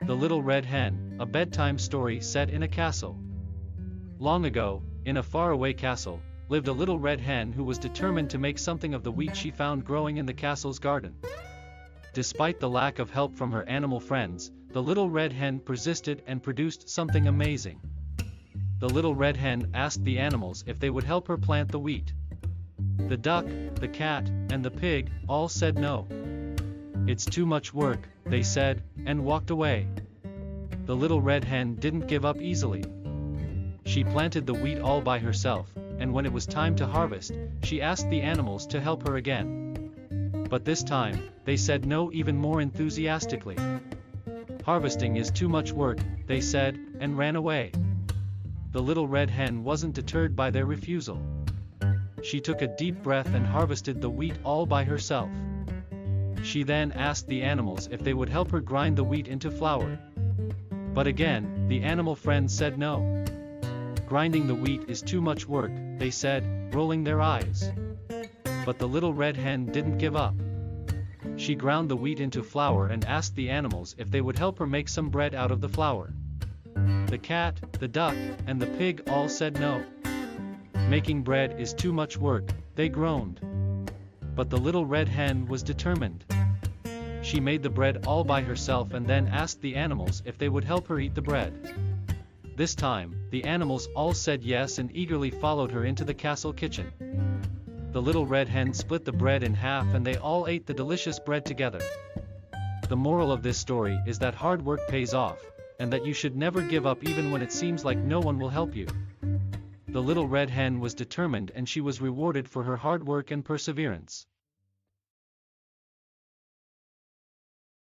The Little Red Hen, a bedtime story set in a castle. Long ago, in a faraway castle, lived a little red hen who was determined to make something of the wheat she found growing in the castle's garden. Despite the lack of help from her animal friends, the little red hen persisted and produced something amazing. The little red hen asked the animals if they would help her plant the wheat. The duck, the cat, and the pig all said no. "It's too much work," they said, and walked away. The little red hen didn't give up easily. She planted the wheat all by herself, and when it was time to harvest, she asked the animals to help her again. But this time, they said no even more enthusiastically. "Harvesting is too much work," they said, and ran away. The little red hen wasn't deterred by their refusal. She took a deep breath and harvested the wheat all by herself. She then asked the animals if they would help her grind the wheat into flour. But again, the animal friends said no. "Grinding the wheat is too much work," they said, rolling their eyes. But the little red hen didn't give up. She ground the wheat into flour and asked the animals if they would help her make some bread out of the flour. The cat, the duck, and the pig all said no. "Making bread is too much work," they groaned. But the little red hen was determined. She made the bread all by herself and then asked the animals if they would help her eat the bread. This time, the animals all said yes and eagerly followed her into the castle kitchen. The little red hen split the bread in half and they all ate the delicious bread together. The moral of this story is that hard work pays off, and that you should never give up even when it seems like no one will help you. The little red hen was determined and she was rewarded for her hard work and perseverance.